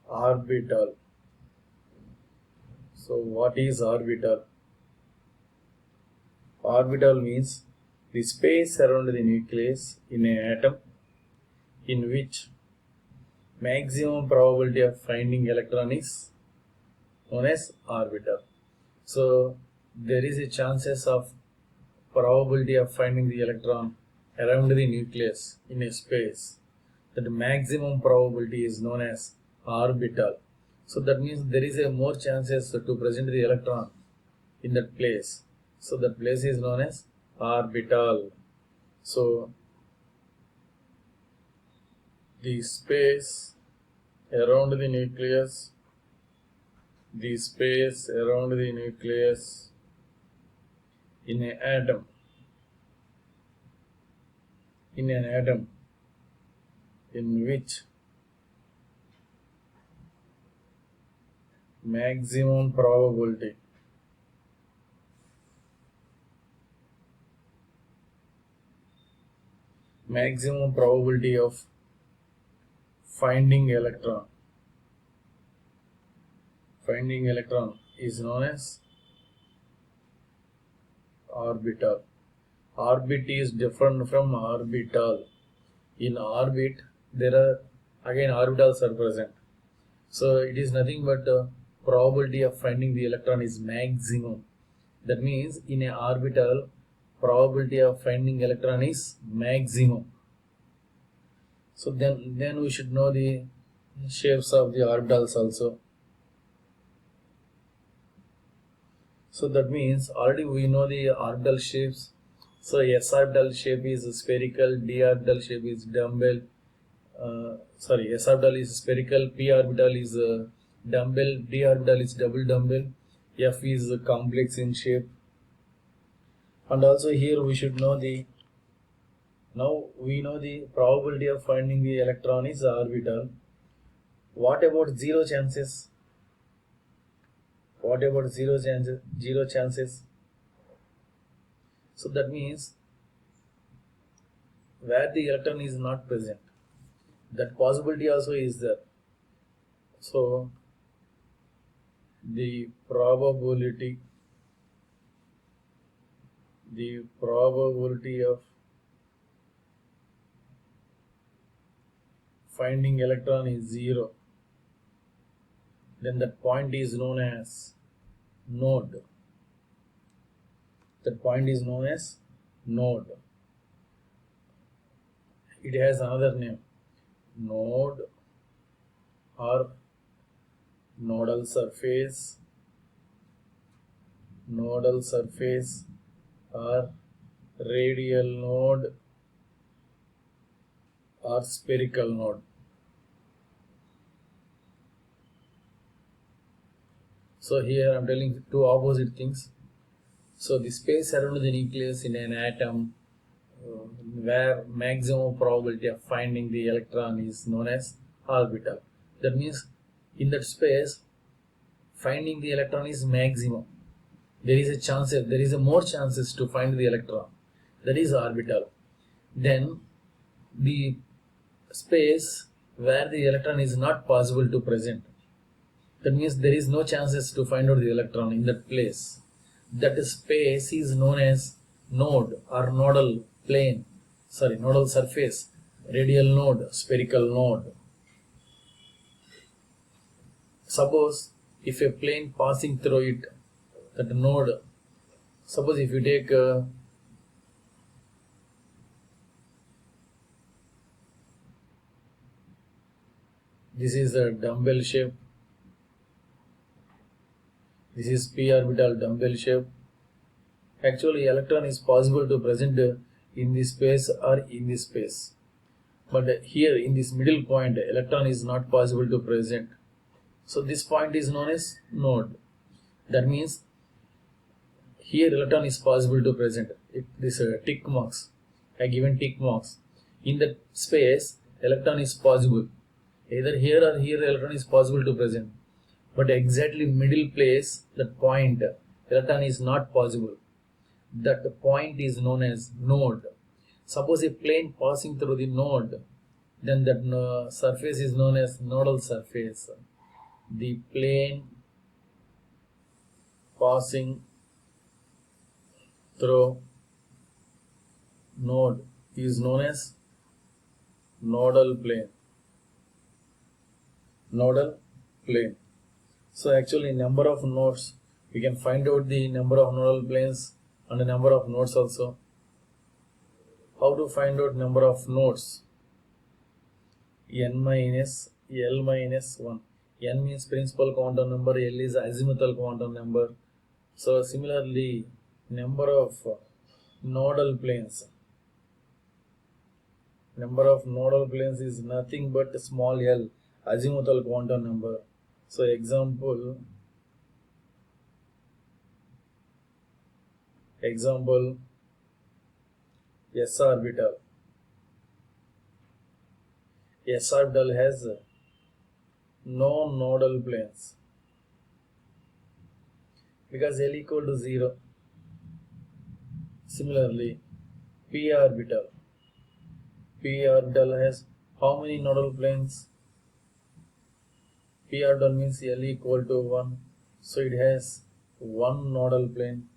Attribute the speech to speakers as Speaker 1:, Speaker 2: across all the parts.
Speaker 1: Orbital. So what is orbital? Orbital means the space around the nucleus in an atom in which maximum probability of finding electron is known as orbital. So there is a chances of probability of finding the electron around the nucleus in a space. That maximum probability is known as orbital. So that means there is a more chances to present the electron in that place. So that place is known as orbital. So the space around the nucleus, the space around the nucleus in an atom, in which maximum probability of finding electron is known as orbital. Orbit is different from orbital. In orbit there are again orbitals are present. So it is nothing but probability of finding the electron is maximum. That means in a orbital probability of finding electron is maximum. So then we should know the shapes of the orbitals also. So that means already we know the orbital shapes. So s orbital shape is spherical, d orbital shape is dumbbell. S orbital is spherical, p orbital is dumbbell, d orbital is double dumbbell, f is complex in shape. And also here we should know now we know the probability of finding the electron is orbital. What about zero chances? Zero chances. So that means where the electron is not present, that possibility also is there. So the probability of finding electron is zero. Then that point is known as node. That point is known as node. It has another name, node or nodal surface or radial node or spherical node. So here I am telling two opposite things. So the space around the nucleus in an atom where maximum probability of finding the electron is known as orbital. That means in that space finding the electron is maximum. There is a more chances to find the electron. That is orbital. Then the space where the electron is not possible to present. That means there is no chances to find out the electron in that place. That space is known as node or nodal surface, radial node, spherical node. Suppose if a plane passing through it, that node, suppose if you take this is a dumbbell shape, this is p orbital dumbbell shape. Actually electron is possible to present in this space or in this space, but here in this middle point electron is not possible to present. So this point is known as node. That means here electron is possible to present. This tick marks, I given tick marks. In that space electron is possible. Either here or here electron is possible to present. But exactly middle place, that point, electron is not possible. That point is known as node. Suppose a plane passing through the node, then that surface is known as nodal surface. the plane passing through node is known as nodal plane. Nodal plane. So actually number of nodes, we can find out the number of nodal planes and the number of nodes also. How to find out number of nodes? N minus L minus 1. N means principal quantum number, L is azimuthal quantum number. So similarly, number of nodal planes. Number of nodal planes is nothing but small l, azimuthal quantum number. So example s orbital. S orbital has no nodal planes because L equal to 0. Similarly, p orbital has how many nodal planes? P orbital means L equal to 1, so it has one nodal plane.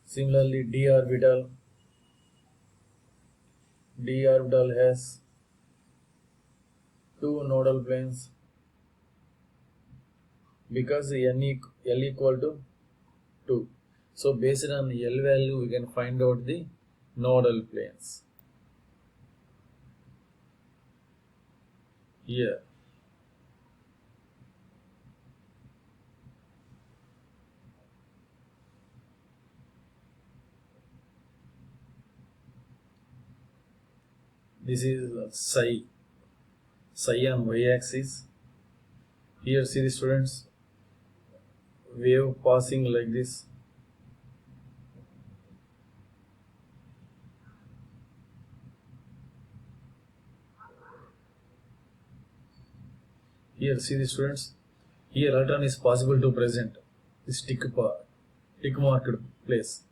Speaker 1: Similarly, d orbital has two nodal planes because L equal to 2. So based on L value, we can find out the nodal planes. Here, this is psi on y-axis. Here see the students, wave passing like this. Here see the students, here electron is possible to present this tick marked place,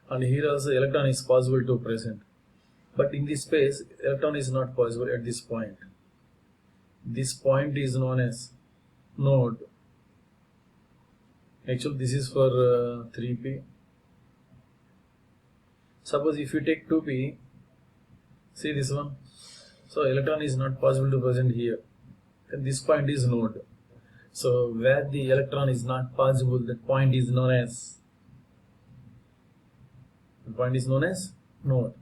Speaker 1: and here also electron is possible to present, but in this space electron is not possible at this point. This point is known as node. Actually this is for 3p. Suppose if you take 2p, see this one, so electron is not possible to present here, and this point is node. So where the electron is not possible, that point is known as node.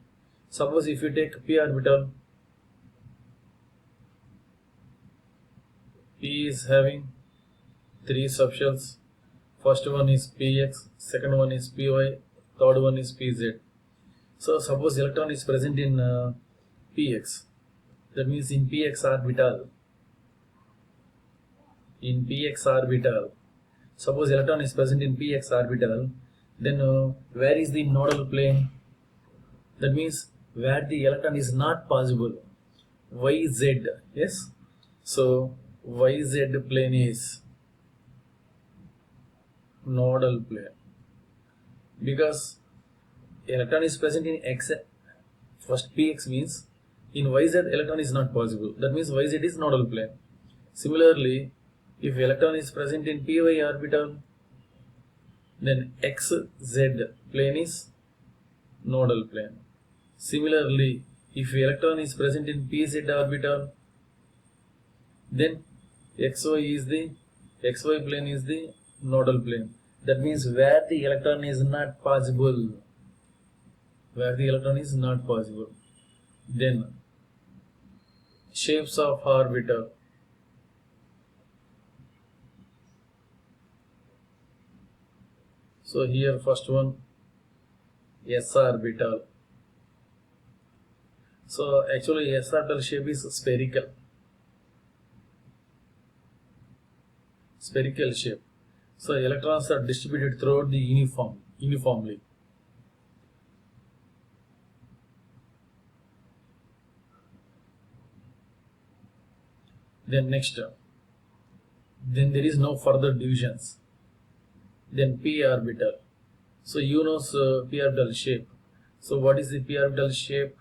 Speaker 1: Suppose if you take p orbital, p is having three subshells. First one is px, second one is py, third one is pz. So suppose electron is present in px, that means in px orbital. Suppose electron is present in px orbital, then where is the nodal plane? That means where the electron is not possible, yz. Yes, so yz plane is nodal plane because electron is present in x. First px means in yz electron is not possible, that means yz is nodal plane. Similarly, if electron is present in py orbital, then xz plane is nodal plane. Similarly, if electron is present in pz orbital, then xy plane is the nodal plane. That means where the electron is not possible, then shapes of orbital. So here first one, s orbital. So actually s orbital shape is spherical shape. So electrons are distributed throughout the uniformly. Then next, then there is no further divisions. Then p orbital. So you know p orbital shape. So what is the p orbital shape?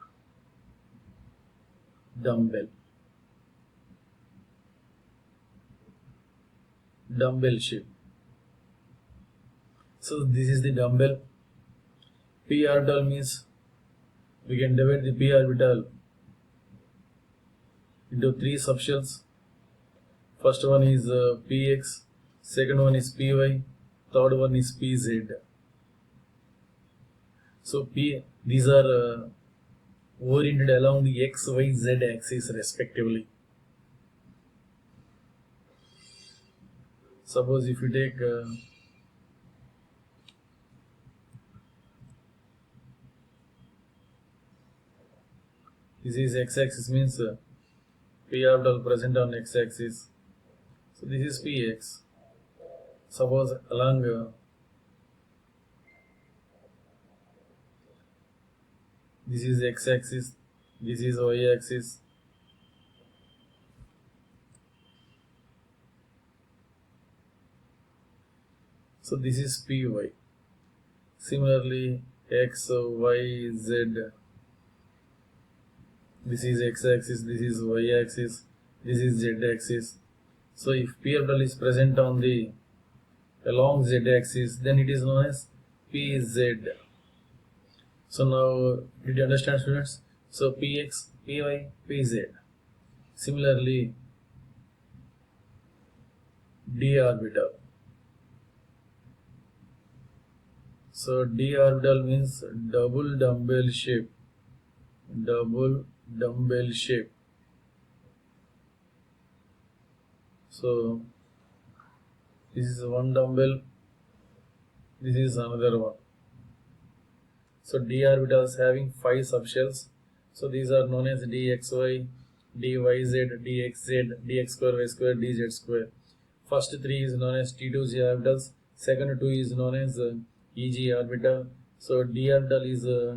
Speaker 1: Dumbbell. dumbbell shape. So this is the dumbbell. P orbital means we can divide the p orbital into three subshells. First one is px, second one is py, third one is pz. So these are oriented along the x, y, z axis respectively. Suppose if you take this is x-axis, means p orbital present on x-axis. So this is px. Suppose along this is x-axis, this is y-axis. So this is py. Similarly, x, y, z. This is x-axis, this is y-axis, this is z-axis. So if p orbital is present on the along z-axis, then it is known as pz. So now, did you understand, students? So px, py, pz. Similarly, d orbital. So d orbital means double dumbbell shape. Double dumbbell shape. So this is one dumbbell, this is another one. So d orbitals having 5 subshells. So these are known as dxy, dyz, dxz, dx square, y square, dz square. First 3 is known as T2g orbitals. Second 2 is known as EG orbital. So d orbital is a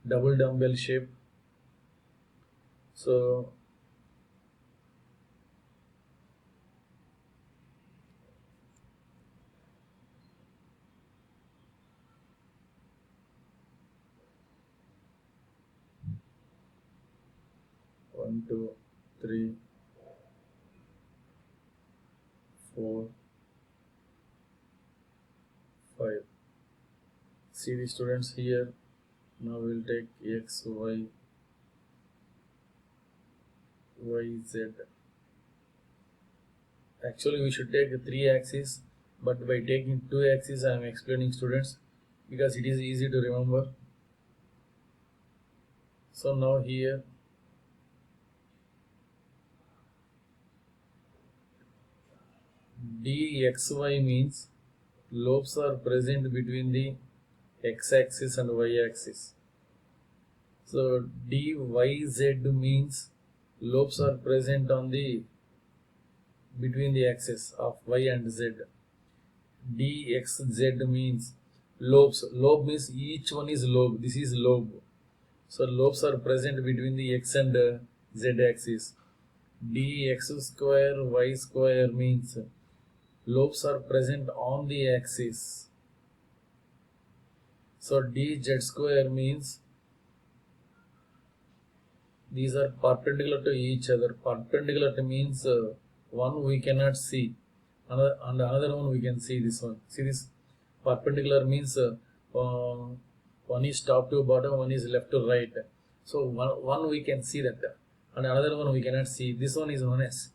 Speaker 1: double dumbbell shape. So one, two, three, 4, 5. See the students here. Now we will take x, y, y, z. Actually we should take 3 axes, but by taking 2 axes I am explaining, students, because it is easy to remember. So now here dxy means lobes are present between the x-axis and y-axis. So dyz means lobes are present on the between the axis of y and z. Dxz means lobes. Lobe means each one is lobe. This is lobe. So lobes are present between the x and z axis. Dx square y square means lobes are present on the axis. So dz square means these are perpendicular to each other. Perpendicular means one we cannot see, and another one we can see. This one. See this? Perpendicular means one is top to bottom, one is left to right. So one we can see that, and another one we cannot see. This one is known as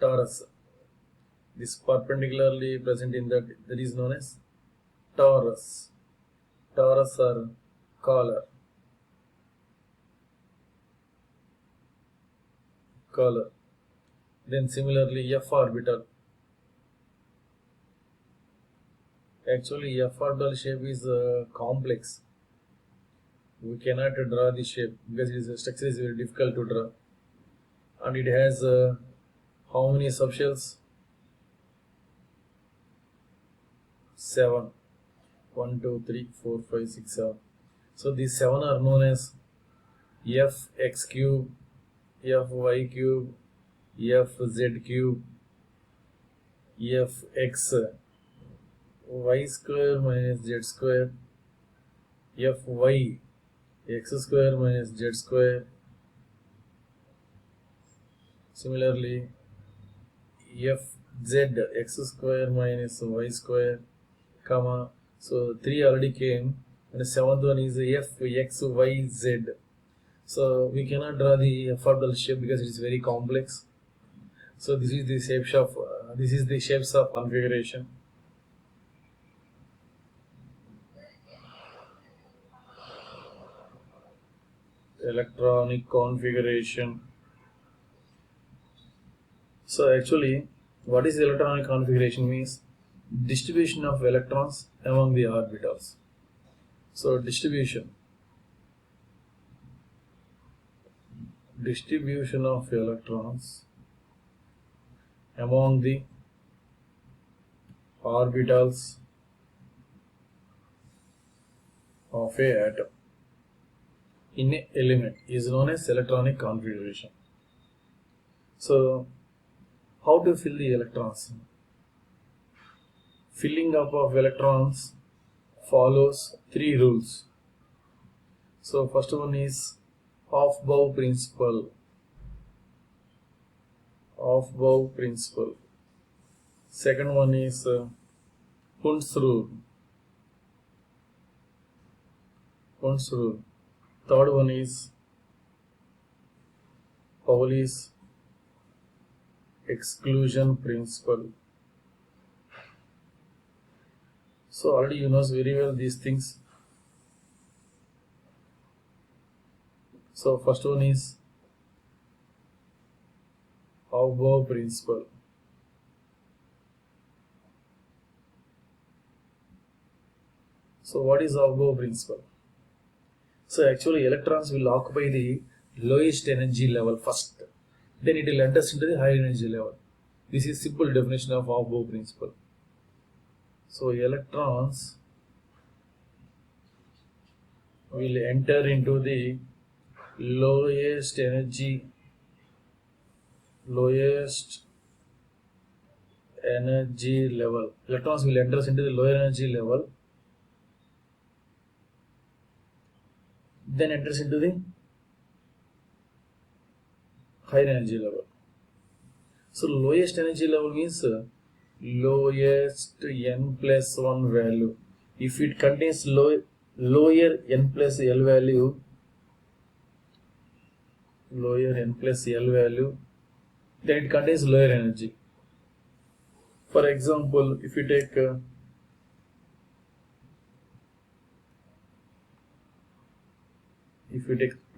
Speaker 1: torus. This perpendicularly present in that is known as torus. Torus or collar. Then similarly f orbital. Actually f orbital shape is complex. We cannot draw the shape because its structure is very difficult to draw, and it has how many subshells? 7. 1, 2, 3, 4, 5, 6, 7. So these 7 are known as fx cube, fy cube, fz cube, fx y square minus z square, fy x square minus z square, Similarly, fz x square minus y square, comma, so 3 already came, and the seventh one is f x y z. So we cannot draw the f orbital shape because it is very complex. So this is the shapes of configuration. Electronic configuration. So actually, what is electronic configuration means? Distribution of electrons among the orbitals. So distribution of electrons among the orbitals of a atom in a element is known as electronic configuration. So how to fill the electrons? Filling up of electrons follows 3 rules. So first one is Aufbau principle. Aufbau principle. Second one is Hund's rule. Hund's rule. Third one is Pauli's exclusion principle. So already you know very well these things. So first one is Aufbau principle. So what is Aufbau principle? So actually electrons will occupy the lowest energy level first. Then it will enter into the high energy level. This is simple definition of Aufbau principle. So electrons will enter into the lowest energy level. Electrons will enter into the lower energy level, then enters into the higher energy level. So lowest energy level means lowest n plus 1 value. If it contains lower n plus l value, then it contains lower energy. For example, if you take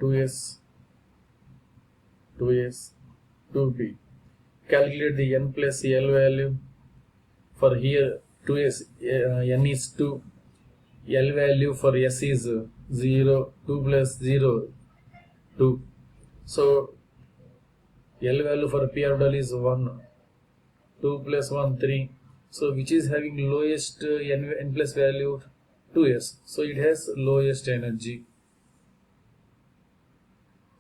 Speaker 1: 2s, 2p, calculate the n plus l value. For here 2s, n is 2, l value for s is 0, 2 plus 0, 2. So L value for p orbital is 1, 2 plus 1, 3. So which is having lowest n plus value? 2s. So it has lowest energy.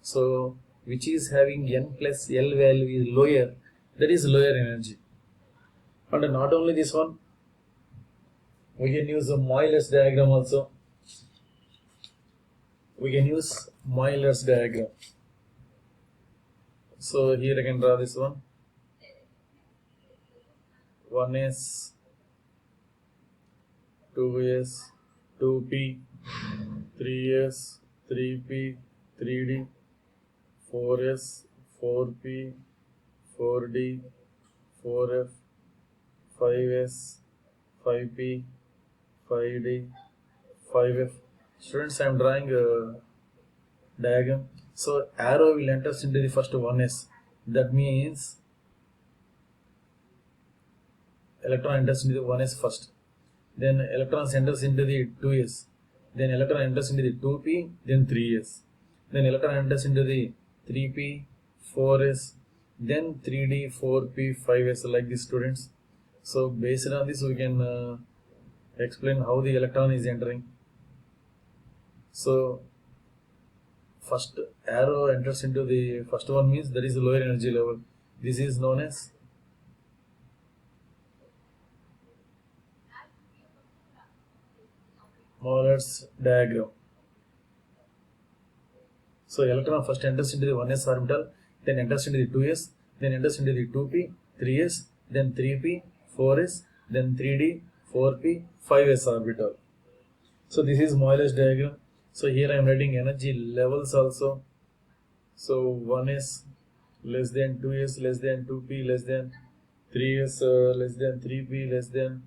Speaker 1: So which is having n plus l value is lower, that is lower energy. And not only this one, we can use a Euler's diagram also. We can use Euler's diagram. So here I can draw this one. 1s, 2s, 2p, 3s, 3p, 3d, 4s, 4p, 4d, 4f, 5s, 5p, 5d, 5f. Students, I am drawing a diagram. So arrow will enter into the first 1s. That means electron enters into the 1s first. Then electrons enters into the 2s. Then electron enters into the 2p, then 3s. Then electron enters into the 3p, 4s, then 3d, 4p, 5s, like this, students. So based on this we can explain how the electron is entering. So first arrow enters into the first one means that is the lower energy level. This is known as Euler's diagram. So electron first enters into the 1s orbital, then enters into the 2s, then enters into the 2p, 3s, then 3p, 4s, then 3d, 4p, 5s orbital. So this is Moeller diagram. So here I am writing energy levels also. So 1s less than 2s less than 2p less than 3s less than 3p less than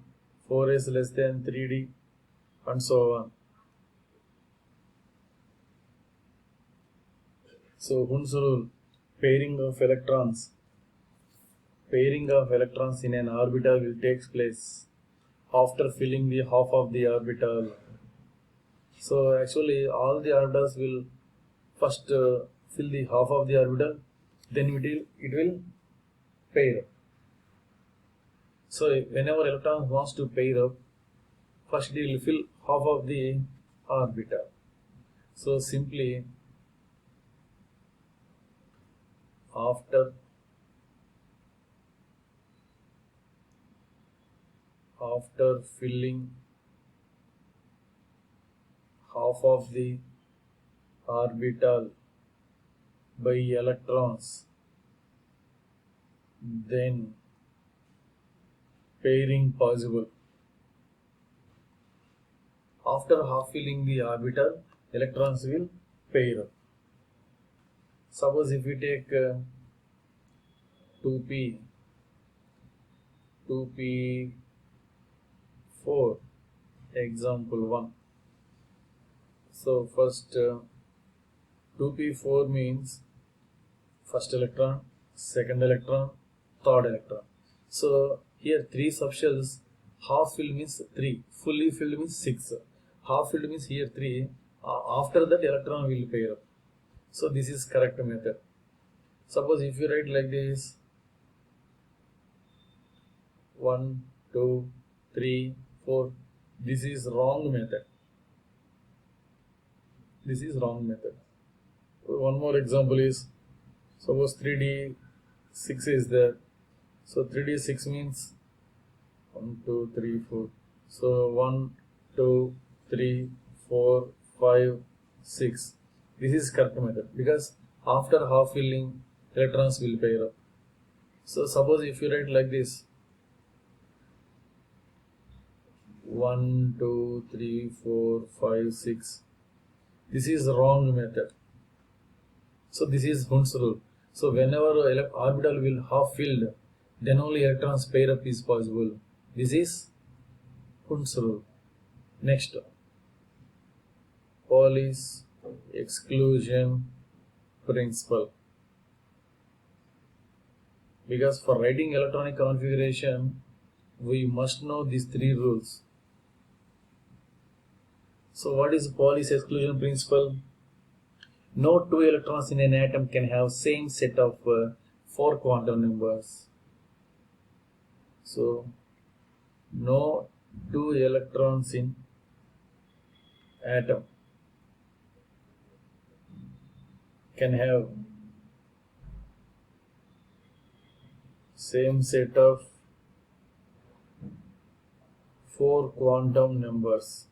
Speaker 1: 4s less than 3d and so on. So Hund's rule, pairing of electrons in an orbital will take place after filling the half of the orbital. So actually all the orbitals will first fill the half of the orbital, then it will pair up. So whenever electron wants to pair up, first it will fill half of the orbital. So simply after filling half of the orbital by electrons, then pairing possible. After half filling the orbital, electrons will pair up. Suppose if we take 2p 4, example 1. So first 2p4 means first electron, second electron, third electron. So here 3 subshells, half filled means 3, fully filled means 6. Half filled means here 3. After that electron will pair up. So this is correct method. Suppose if you write like this 1, 2, 3, 4, this is wrong method. This is wrong method. One more example is, suppose 3D 6 is there. So 3D 6 means 1, 2, 3, 4. So 1, 2, 3, 4, 5, 6. This is correct method because after half filling, electrons will pair up. So suppose if you write like this 1, 2, 3, 4, 5, 6. This is wrong method. So this is Hund's rule. So whenever orbital will half filled, then only electrons pair up is possible. This is Hund's rule. Next, Pauli's exclusion principle. Because for writing electronic configuration, we must know these 3 rules. So what is Pauli's exclusion principle? No 2 electrons in an atom can have same set of 4 quantum numbers. So no 2 electrons in atom can have same set of 4 quantum numbers.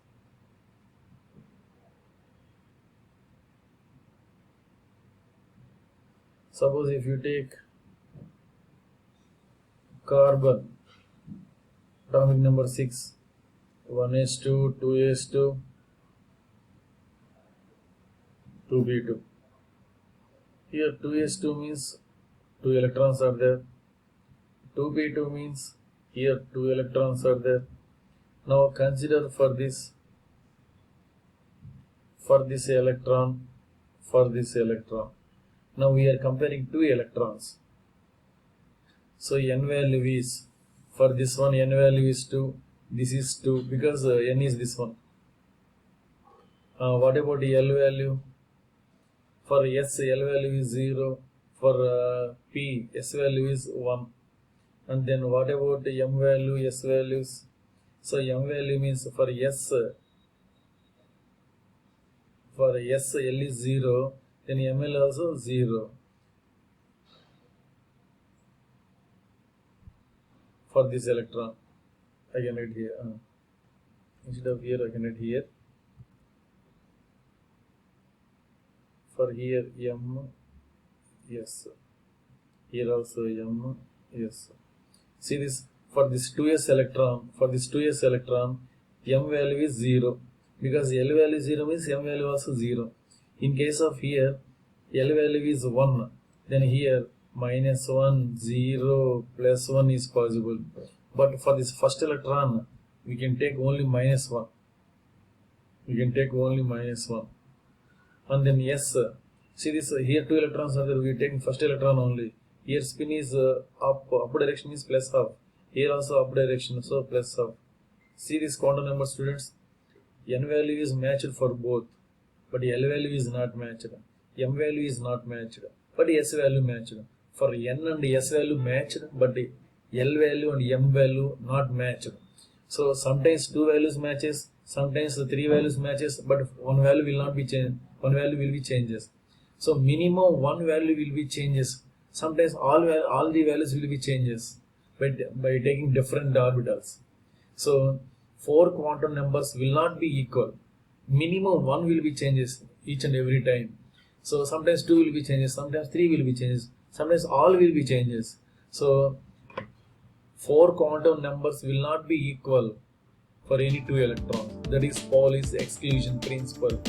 Speaker 1: Suppose if you take carbon, atomic number 6, 1s2, 2s2, 2p2. Here 2s2 means 2 electrons are there. 2p2 means here 2 electrons are there. Now consider for this electron, for this electron. Now we are comparing 2 electrons. So n value is, for this one n value is 2, this is 2 because n is this one. What about the L value? For S, L value is 0. For P, S value is 1. And then what about the M value, S values? So M value means for S, L is 0, then ML also 0. For this electron, I can write here. Instead of here, I can write here. For here, M, S. Here also m, yes. See this, for this 2s electron, m value is 0, because L value is 0 means m value also 0. In case of here, L value is 1, then here -1, 0, +1 is possible. But for this first electron, we can take only -1. And then yes, see this, here 2 electrons are there, we take first electron only. Here spin is up direction is +12. Here also up direction, so +12. See this quantum number, students. N value is matched for both, but L value is not matched. M value is not matched, but S value matched. For N and S value matched, but L value and M value not matched. So sometimes 2 values matches, sometimes 3 values matches, but one value will not be changed. One value will be changes. So minimum one value will be changes. Sometimes all the values will be changes by taking different orbitals. So 4 quantum numbers will not be equal. Minimum one will be changes each and every time. So sometimes 2 will be changes, sometimes 3 will be changes, sometimes all will be changes. So 4 quantum numbers will not be equal for any 2 electrons. That is Pauli's exclusion principle.